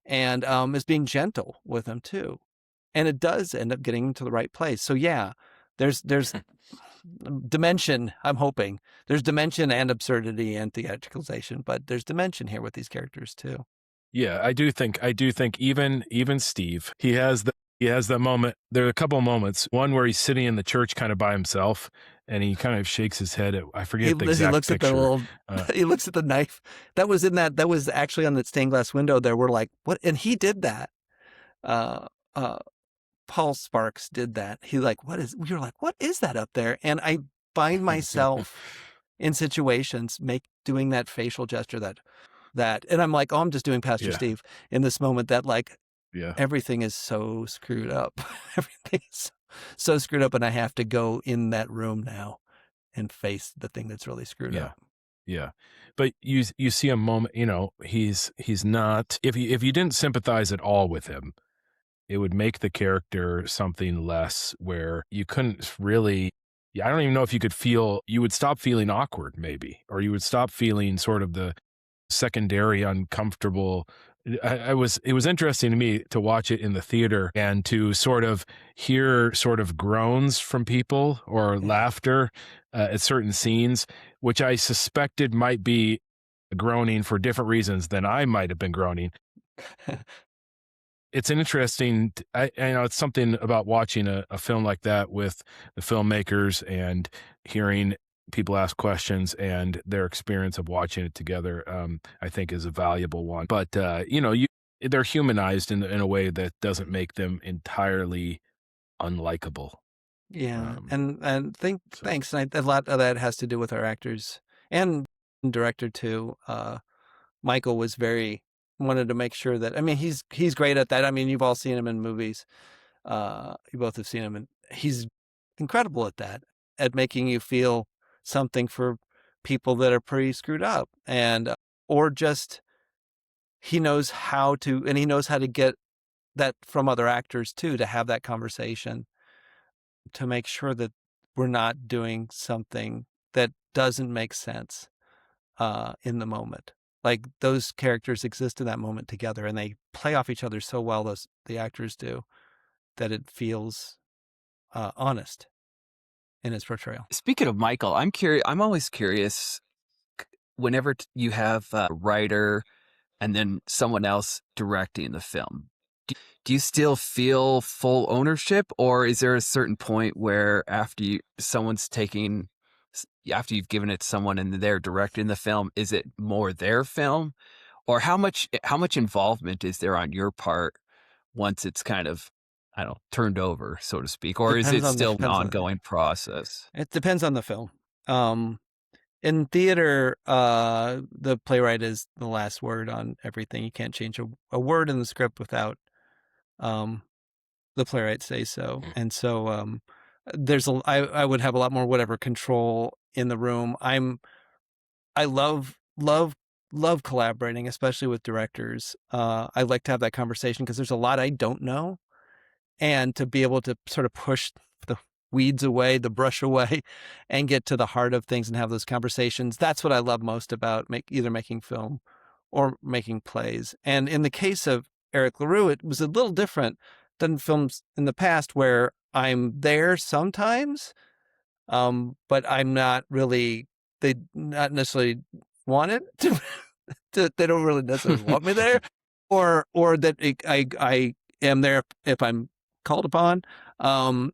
and is being gentle with him too, and it does end up getting him to the right place. So there's dimension. I'm hoping there's dimension and absurdity and theatricalization, but there's dimension here with these characters too. Yeah, I do think even Steve, he has that moment. There are a couple of moments. One where he's sitting in the church kind of by himself, and he kind of shakes his head at, I forget the exact looks picture. At the little, he looks at the knife. That was actually on that stained glass window there. We're like, what? And he did that. Paul Sparks did that. We were like, what is that up there? And I find myself in situations doing that facial gesture that, and I'm like, oh, I'm just doing Pastor Steve in this moment that like, everything is so screwed up. Everything is so screwed up, and I have to go in that room now and face the thing that's really screwed up. Yeah. But you see a moment, he's not, if you didn't sympathize at all with him, it would make the character something less, where you couldn't really, I don't even know if you would stop feeling awkward maybe, or you would stop feeling sort of the secondary uncomfortable. It was interesting to me to watch it in the theater and to sort of hear sort of groans from people or laughter at certain scenes, which I suspected might be groaning for different reasons than I might have been groaning. It's an interesting, it's something about watching a film like that with the filmmakers and hearing people ask questions, and their experience of watching it together, I think, is a valuable one. But they're humanized in a way that doesn't make them entirely unlikable. Yeah, thanks. And a lot of that has to do with our actors and director too. Michael was wanted to make sure that, I mean, he's great at that. I mean, you've all seen him in movies. You both have seen him, and he's incredible at that, at making you feel something for people that are pretty screwed up, and or just he knows how to get that from other actors too, to have that conversation, to make sure that we're not doing something that doesn't make sense in the moment. Like, those characters exist in that moment together, and they play off each other so well, the actors do, that it feels honest in his portrayal. Speaking of Michael, I'm always curious whenever you have a writer and then someone else directing the film. Do you still feel full ownership, or is there a certain point where after you've given it to someone and they're directing the film, is it more their film? Or how much involvement is there on your part once it's kind of, I don't know, turned over, so to speak? Or is it still an ongoing process? It depends on the film. In theater, the playwright is the last word on everything. You can't change a word in the script without the playwright say so. And so I would have a lot more whatever control in the room. I love collaborating, especially with directors. I like to have that conversation because there's a lot I don't know, and to be able to sort of push the weeds away, the brush away, and get to the heart of things and have those conversations. That's what I love most about either making film or making plays. And in the case of ERIC LARUE, it was a little different than films in the past, where I'm there sometimes, but I'm not really. They not necessarily want it to. They don't really necessarily want me there, or that I am there if I'm called upon, and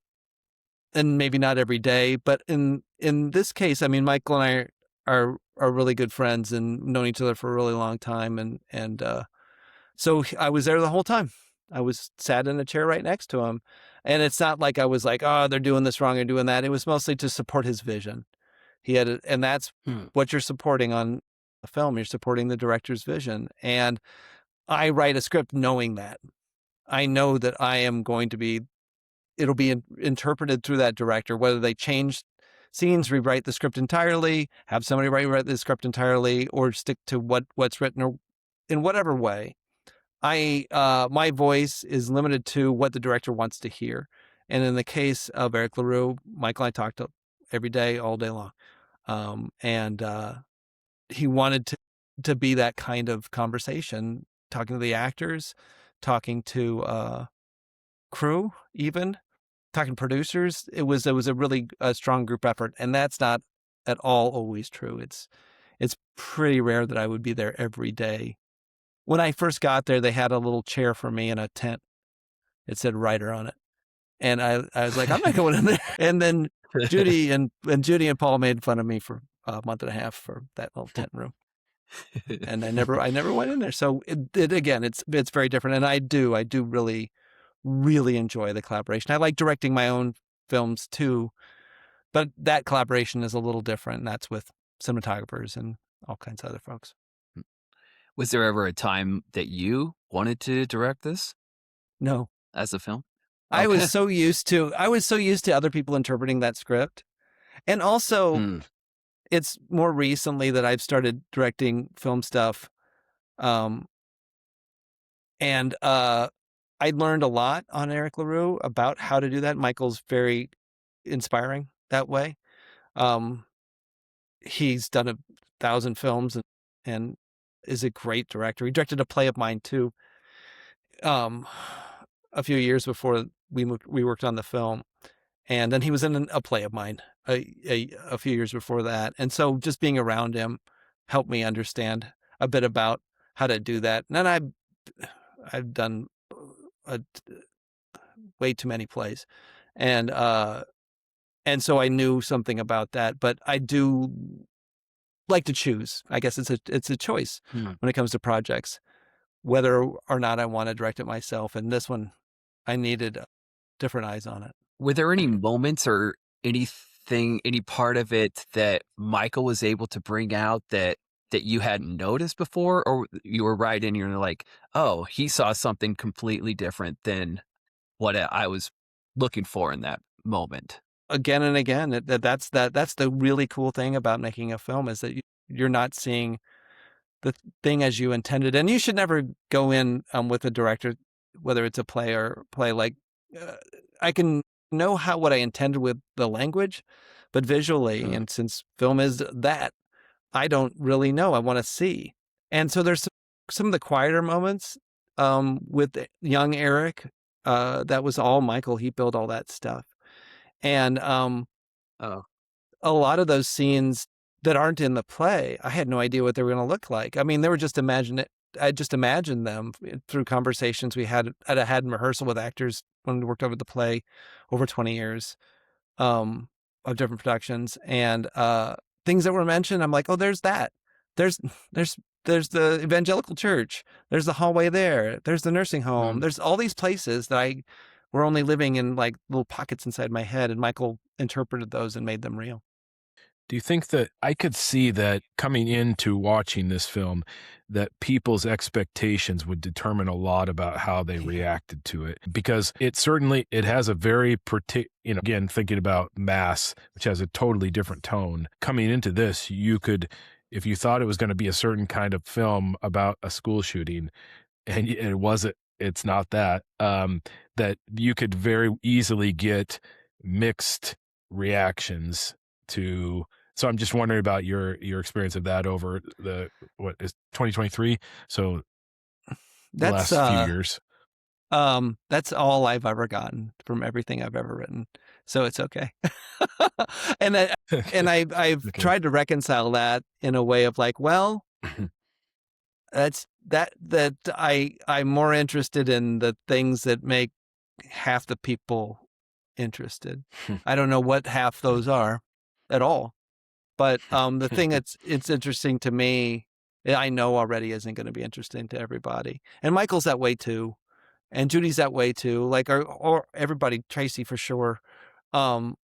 maybe not every day. But in this case, I mean, Michael and I are really good friends and known each other for a really long time, and so I was there the whole time. I was sat in a chair right next to him, and it's not like I was like, oh, they're doing this wrong or doing that. It was mostly to support his vision. And that's what you're supporting on a film. You're supporting the director's vision. And I write a script knowing that. I know that it'll be interpreted through that director, whether they change scenes, rewrite the script entirely, have somebody write the script entirely, or stick to what's written, or in whatever way. My voice is limited to what the director wants to hear. And in the case of ERIC LARUE, Michael and I talked every day, all day long. And he wanted to be that kind of conversation, talking to the actors, talking to crew, even talking to producers. It was a really strong group effort, and that's not at all always true. It's pretty rare that I would be there every day. When I first got there, they had a little chair for me in a tent. It said writer on it. And I was like, I'm not going in there. And then Judy and Paul made fun of me for a month and a half for that little tent room. And I never went in there. So again, it's very different. And I do really, really enjoy the collaboration. I like directing my own films too, but that collaboration is a little different. And that's with cinematographers and all kinds of other folks. Was there ever a time that you wanted to direct this? No. As a film? Okay. I was so used to other people interpreting that script. And also it's more recently that I've started directing film stuff. And I learned a lot on ERIC LARUE about how to do that. Michael's very inspiring that way. He's done 1,000 films and is a great director. He directed a play of mine too. A few years before we worked on the film, and then he was in a play of mine a few years before that. And so just being around him helped me understand a bit about how to do that. And then I've done way too many plays, and And so I knew something about that, but I do like to choose. I guess it's a choice when it comes to projects, whether or not I want to direct it myself. And this one, I needed different eyes on it. Were there any moments or anything, any part of it that Michael was able to bring out that you hadn't noticed before, or you were right in, you're like, oh, he saw something completely different than what I was looking for in that moment? Again and again, that's the really cool thing about making a film, is that you're not seeing the thing as you intended. And you should never go in with a director, whether it's a play like, I can know what I intended with the language, but visually, and since film is that, I don't really know. I want to see. And so there's some of the quieter moments with young Eric. That was all Michael. He built all that stuff. And a lot of those scenes that aren't in the play, I had no idea what they were going to look like. I mean, they were just I just imagined them through conversations we had in rehearsal with actors when we worked over the play over 20 years of different productions, and things that were mentioned. I'm like, oh, there's that. There's the evangelical church. There's the hallway there. There's the nursing home. There's all these places that I were only living in like little pockets inside my head, and Michael interpreted those and made them real. Do you think that I could see that coming into watching this film, that people's expectations would determine a lot about how they reacted to it? Because it has a very again, thinking about Mass, which has a totally different tone. Coming into this, you could, if you thought it was going to be a certain kind of film about a school shooting, and it's not that, that you could very easily get mixed reactions to. So I'm just wondering about your experience of that over what is 2023? So the last few years. That's all I've ever gotten from everything I've ever written. So it's okay. And I've tried to reconcile that in a way of like, well, that's that I'm more interested in the things that make half the people interested. I don't know what half those are at all. But the thing it's interesting to me, I know already isn't going to be interesting to everybody. And Michael's that way too. And Judy's that way too. Like, or everybody, Tracy for sure. And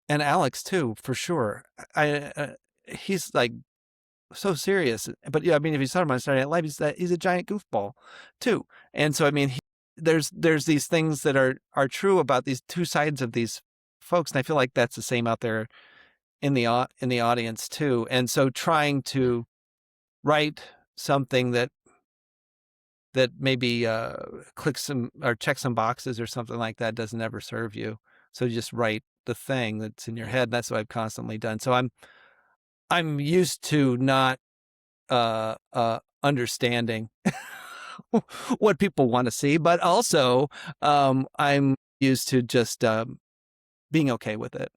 Alex too, for sure. He's like so serious. But yeah, I mean, if you saw him on Saturday Night Live, he's a giant goofball too. And so, I mean, there's these things that are true about these two sides of these folks. And I feel like that's the same out there in the audience too. And so trying to write something that maybe clicks some or checks some boxes or something like that doesn't ever serve you. So you just write the thing that's in your head. That's what I've constantly done. So I'm used to not understanding what people want to see, but also I'm used to just being okay with it.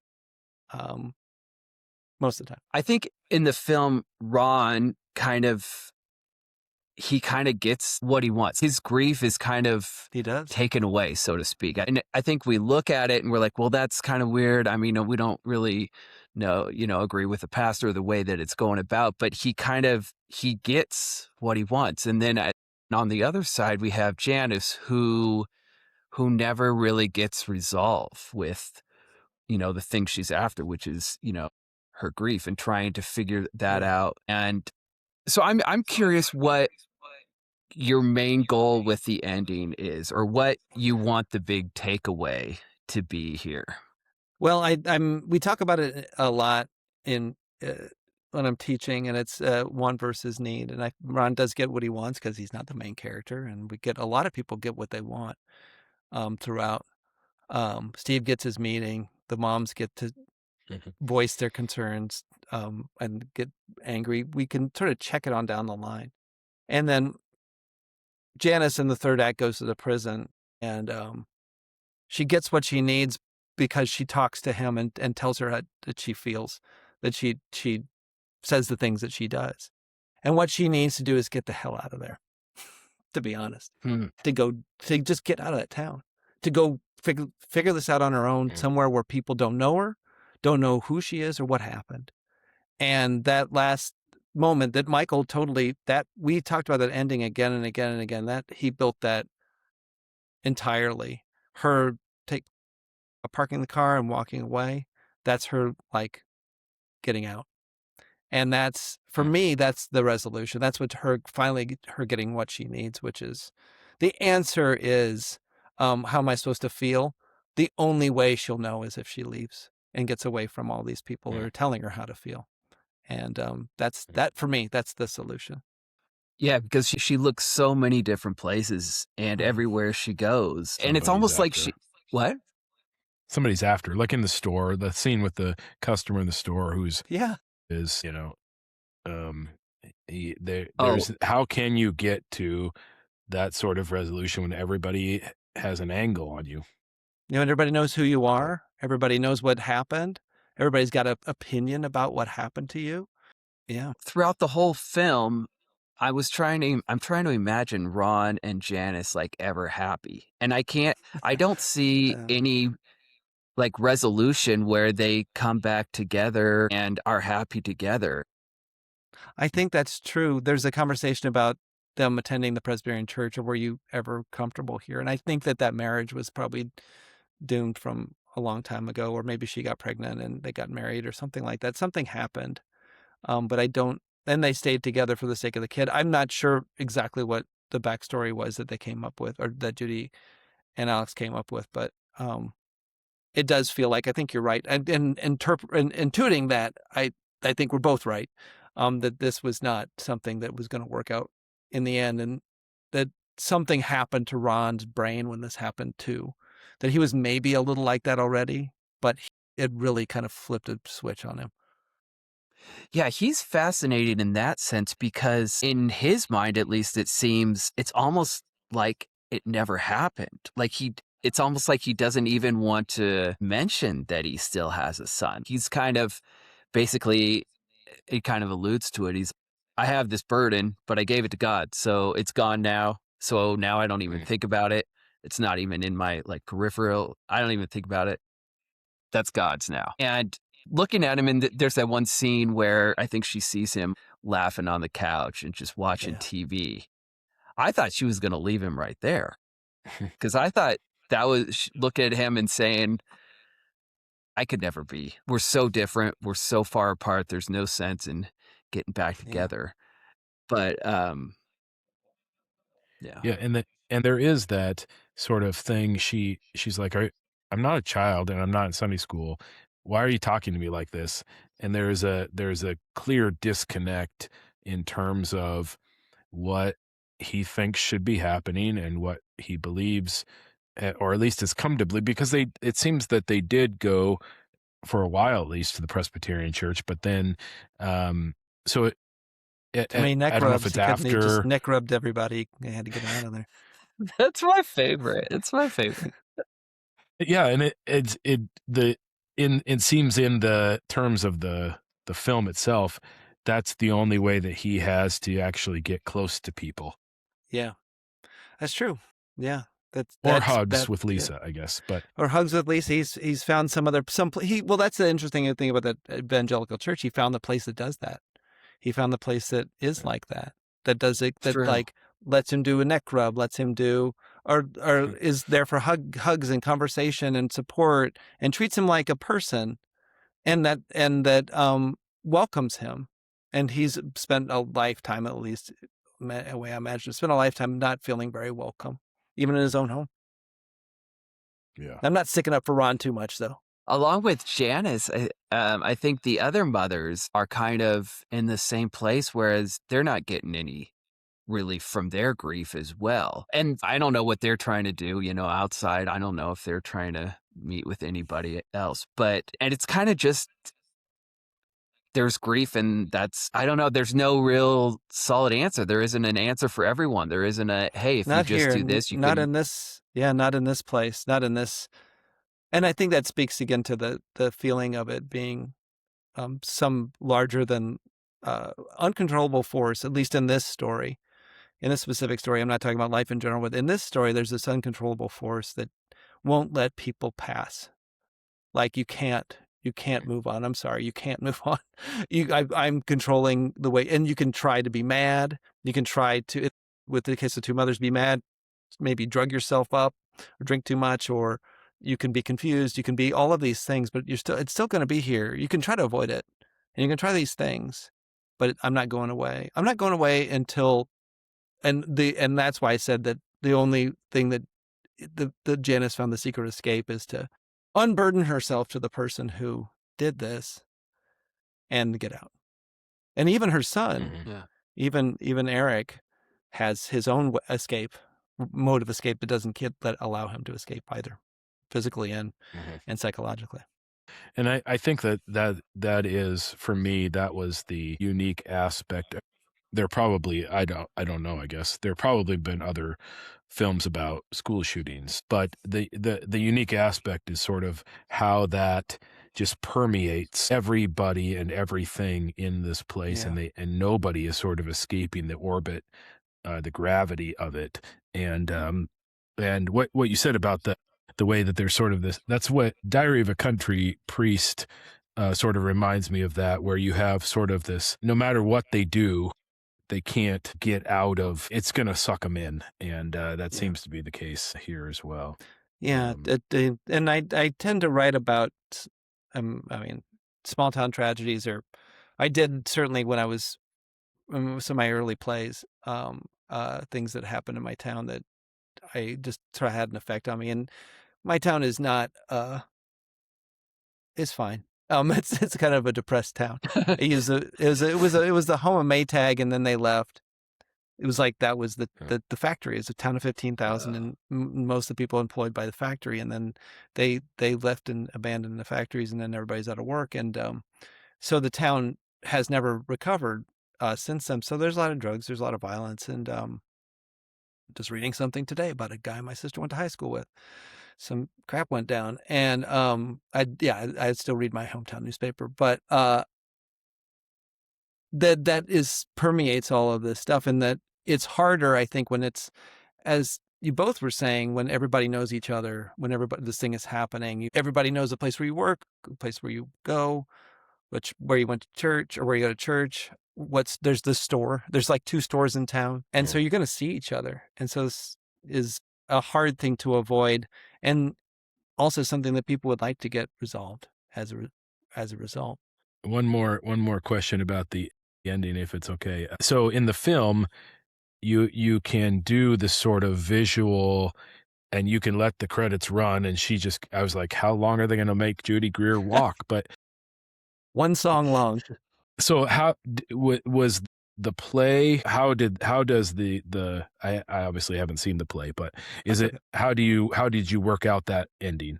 Most of the time. I think in the film, Ron he gets what he wants. His grief is taken away, so to speak. And I think we look at it and we're like, well, that's kind of weird. I mean, we don't really agree with the pastor or the way that it's going about, but he gets what he wants. And then on the other side, we have Janice who never really gets resolve with, the thing she's after, which is, her grief, and trying to figure that out. And so I'm curious what your main goal with the ending is, or what you want the big takeaway to be here. Well, we talk about it a lot in when I'm teaching, and it's want versus need. And Ron does get what he wants because he's not the main character, and a lot of people get what they want throughout. Steve gets his meeting. The moms get to voice their concerns and get angry. We can sort of check it on down the line. And then Janice in the third act goes to the prison, and she gets what she needs because she talks to him and tells her that she feels, that she says the things that she does. And what she needs to do is get the hell out of there, to be honest, to just get out of that town, to go figure this out on her own somewhere where people don't know her, don't know who she is or what happened. And that last moment that Michael that we talked about that ending again and again and again, that he built that entirely. Her parking the car and walking away, that's her like getting out. And that's, for me, that's the resolution. That's what her getting what she needs, which is, the answer is, how am I supposed to feel? The only way she'll know is if she leaves and gets away from all these people who are telling her how to feel. And that for me, that's the solution. Yeah, because she looks so many different places and everywhere she goes. And it's almost like what? Somebody's after, like in the store, the scene with the customer in the store who's, is, there's how can you get to that sort of resolution when everybody has an angle on you? Everybody knows who you are. Everybody knows what happened. Everybody's got an opinion about what happened to you. Yeah. Throughout the whole film, I'm trying to imagine Ron and Janice like ever happy. And I don't see any like resolution where they come back together and are happy together. I think that's true. There's a conversation about them attending the Presbyterian church, or were you ever comfortable here? And I think that marriage was probably doomed from a long time ago, or maybe she got pregnant and they got married or something like that. Something happened. But then they stayed together for the sake of the kid. I'm not sure exactly what the backstory was that they came up with, or that Judy and Alex came up with, but it does feel like, I think you're right. And intuiting that, I think we're both right, that this was not something that was going to work out in the end, and that something happened to Ron's brain when this happened too, that he was maybe a little like that already, but it really kind of flipped a switch on him. Yeah, he's fascinated in that sense because in his mind, at least, it seems it's almost like it never happened. Like it's almost like he doesn't even want to mention that he still has a son. He's kind of basically, it kind of alludes to it. I have this burden, but I gave it to God. So it's gone now. So now I don't even think about it. It's not even in my like peripheral. I don't even think about it. That's God's now. And looking at him, and there's that one scene where I think she sees him laughing on the couch and just watching TV. I thought she was going to leave him right there, because I thought that was looking at him and saying, I could never be. We're so different. We're so far apart. There's no sense in getting back together. But yeah, and there is that sort of thing. She's like, I'm not a child and I'm not in Sunday school. Why are you talking to me like this? And there's a clear disconnect in terms of what he thinks should be happening and what he believes, or at least has come to believe, because it seems that they did go for a while, at least, to the Presbyterian church, but then, so I don't know if it's after. He just neck rubbed everybody. They had to get him out of there. That's my favorite. It's my favorite. Yeah, and it seems in the terms of the film itself, that's the only way that he has to actually get close to people. Yeah, that's true. Yeah, or hugs with Lisa, I guess, or hugs with Lisa. He's found well, that's the interesting thing about that evangelical church. He found the place that does that. He found the place that is like that. That does it. That like lets him do a neck rub. Lets him do or is there for hugs and conversation and support, and treats him like a person, and that welcomes him. And he's spent a lifetime, at least the way I imagine, spent a lifetime not feeling very welcome, even in his own home. Yeah, I'm not sticking up for Ron too much, though. Along with Janice, I think the other mothers are kind of in the same place, whereas they're not getting any relief from their grief as well. And I don't know what they're trying to do, outside. I don't know if they're trying to meet with anybody else, and it's kind of just, there's grief, and I don't know, there's no real solid answer. There isn't an answer for everyone. There isn't hey, if not you just here, do this, you not can... in this. Yeah, not in this place, not in this. And I think that speaks again to the feeling of it being some larger than uncontrollable force, at least in this story. In this specific story, I'm not talking about life in general, but in this story, there's this uncontrollable force that won't let people pass. Like you can't move on. I'm sorry, you can't move on. I'm controlling the way, and you can try to be mad. You can try to, with the case of Two Mothers, be mad, maybe drug yourself up or drink too much, or you can be confused. You can be all of these things, but it's still going to be here. You can try to avoid it, and you can try these things, but I'm not going away. I'm not going away until, and that's why I said that the only thing that the Janice found the secret escape is to unburden herself to the person who did this and get out. And even her son, even ERIC, has his own mode of escape that doesn't allow him to escape either, physically and psychologically. And I think that is, for me, that was the unique aspect. There probably, I don't know, I guess there probably been other films about school shootings, but the unique aspect is sort of how that just permeates everybody and everything in this place, and nobody is sort of escaping the orbit, the gravity of it. And what you said about the way that there's sort of this, that's what Diary of a Country Priest sort of reminds me of, that where you have sort of this, no matter what they do, they can't get out of, it's going to suck them in. And that seems to be the case here as well. Yeah. And I tend to write about, small town tragedies, or I did certainly when I was, some of my early plays, things that happened in my town that I just sort of had an effect on me. And my town is not, it's fine. It's kind of a depressed town. It was the home of Maytag, and then they left. It was like that was the factory. It's a town of 15,000, and most of the people employed by the factory. And then they left and abandoned the factories, and then everybody's out of work. And so the town has never recovered since then. So there's a lot of drugs, there's a lot of violence, and just reading something today about a guy my sister went to high school with. Some crap went down, and I'd still read my hometown newspaper, but that permeates all of this stuff, and that it's harder, I think, when it's, as you both were saying, when everybody knows each other, when this thing is happening, everybody knows the place where you work, the place where you go, where you went to church, or where you go to church. There's this store. There's like 2 stores in town, and so you're going to see each other, and so this is a hard thing to avoid, and also something that people would like to get resolved as a result. One more question about the ending, if it's okay. So in the film, you can do this sort of visual, and you can let the credits run, and I was like, how long are they going to make Judy Greer walk? But 1 song long. So how was the play? How does I obviously haven't seen the play, but how did you work out that ending?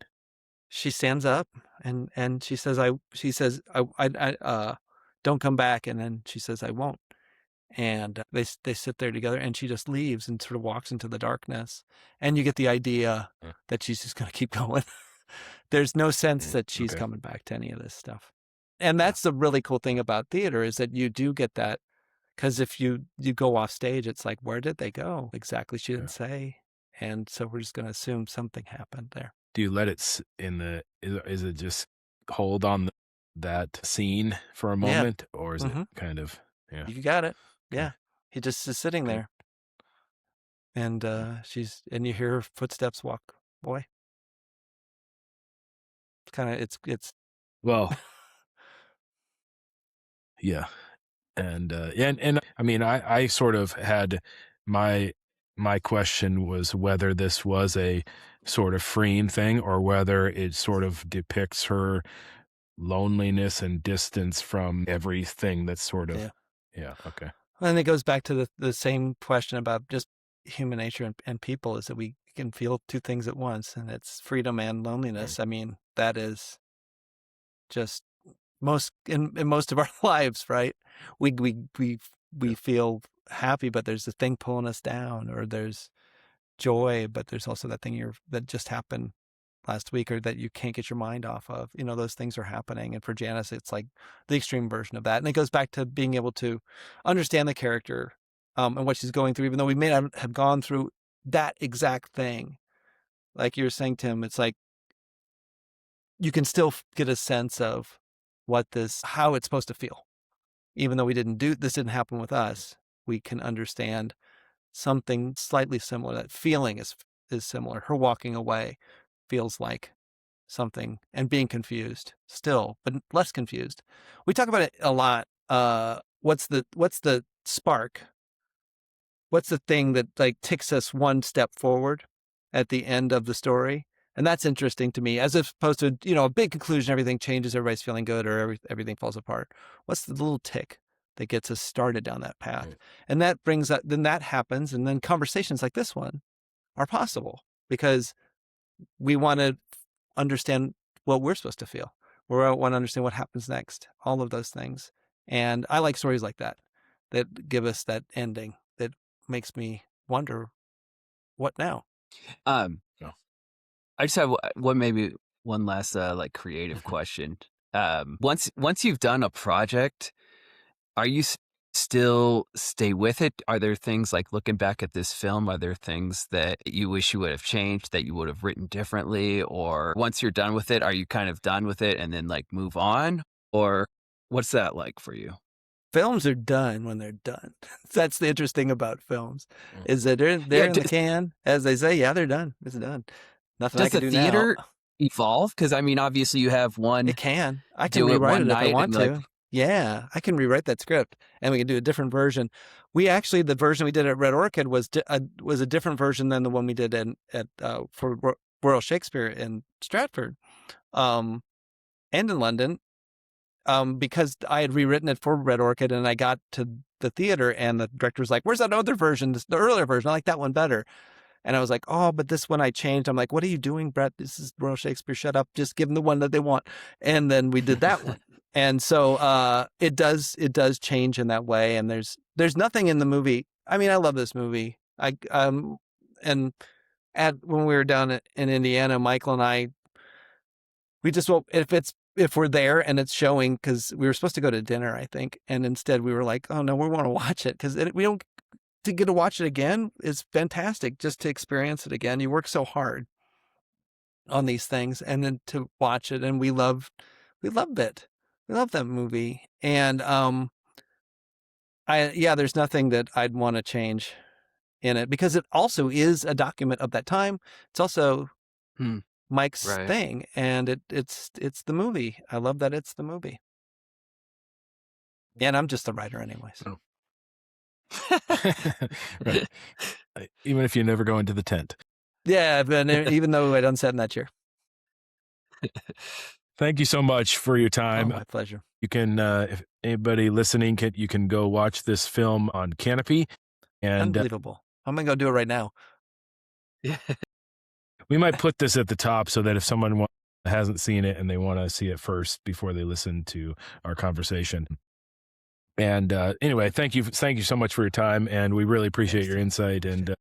She stands up and she says, I don't come back. And then she says, I won't. And they sit there together, and she just leaves and sort of walks into the darkness. And you get the idea that she's just going to keep going. There's no sense that she's coming back to any of this stuff. And that's the really cool thing about theater, is that you do get that, because if you go off stage, it's like, where did they go? Exactly. She didn't say. And so we're just going to assume something happened there. Do you let it is it just hold on that scene for a moment, or is it kind of, You got it. Yeah. He just is sitting there, and and you hear her footsteps walk away. It's well, yeah. And I mean, I sort of had my question was whether this was a sort of freeing thing, or whether it sort of depicts her loneliness and distance from everything that's sort of, okay. And it goes back to the same question about just human nature and people, is that we can feel 2 things at once, and it's freedom and loneliness. I mean, that is just in most of our lives, right? We feel happy, but there's a thing pulling us down, or there's joy, but there's also that thing that just happened last week, or that you can't get your mind off of. Those things are happening. And for Janice, it's like the extreme version of that. And it goes back to being able to understand the character and what she's going through, even though we may not have gone through that exact thing. like you were saying, Tim, it's like you can still get a sense of how it's supposed to feel. Even though this didn't happen with us, we can understand something slightly similar. That feeling is similar. Her walking away feels like something, and being confused still, but less confused. We talk about it a lot. What's the spark? What's the thing that like takes us one step forward at the end of the story? And that's interesting to me, as opposed to, a big conclusion, everything changes, everybody's feeling good, or everything falls apart. What's the little tick that gets us started down that path? Right. And then that happens, and then conversations like this one are possible because we want to understand what we're supposed to feel. We want to understand what happens next, all of those things. And I like stories like that give us that ending that makes me wonder, what now? I just have one last like creative question. Once you've done a project, are you still stay with it? Are there things like, looking back at this film, are there things that you wish you would have changed, that you would have written differently? Or once you're done with it, are you kind of done with it and then like move on? Or what's that like for you? Films are done when they're done. That's the interesting about films, is that they're in the can, as they say. Yeah, they're done. It's done. Nothing I can do now. Does the theater evolve? Because I mean, obviously you have one. It can. I can rewrite it if I want to. Yeah, I can rewrite that script, and we can do a different version. The version we did at Red Orchid was a different version than the one we did for Royal Shakespeare in Stratford, and in London, because I had rewritten it for Red Orchid, and I got to the theater, and the director was like, "Where's that other version? The earlier version. I like that one better." And I was like, "Oh, but this one I changed." I'm like, "What are you doing, Brett? This is Royal Shakespeare. Shut up. Just give them the one that they want." And then we did that one. And so it does change in that way. And there's nothing in the movie. I mean, I love this movie. When we were down in Indiana, Michael and I, we just, well, if we're there and it's showing, because we were supposed to go to dinner, I think, and instead we were like, "Oh no, we want to watch it," because we don't. To get to watch it again is fantastic. Just to experience it again, you work so hard on these things, and then to watch it, and we loved it. We love that movie, and there's nothing that I'd want to change in it, because it also is a document of that time. It's also Mike's thing, and it's the movie. I love that it's the movie, and I'm just the writer, anyways. Oh. Right. Even if you never go into the tent. Yeah, but even though I don't sit in that chair. Thank you so much for your time. Oh, my pleasure. You can, if anybody listening, you can go watch this film on Canopy. And unbelievable. I'm going to go do it right now. We might put this at the top so that if someone hasn't seen it and they want to see it first before they listen to our conversation. And anyway, thank you so much for your time, and we really appreciate your insight. And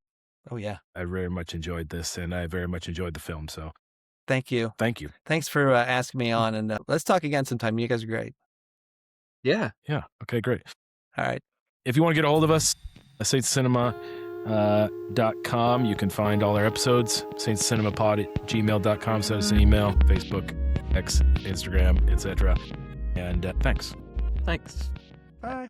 I very much enjoyed this, and I very much enjoyed the film. So thank you. Thanks for asking me on, and let's talk again sometime. You guys are great. Yeah. Okay, great. All right. If you want to get a hold of us, saintscinema.com. You can find all our episodes. saintscinemapod@gmail.com. Send us an email. Facebook, X, Instagram, etc. And thanks. Thanks. Bye.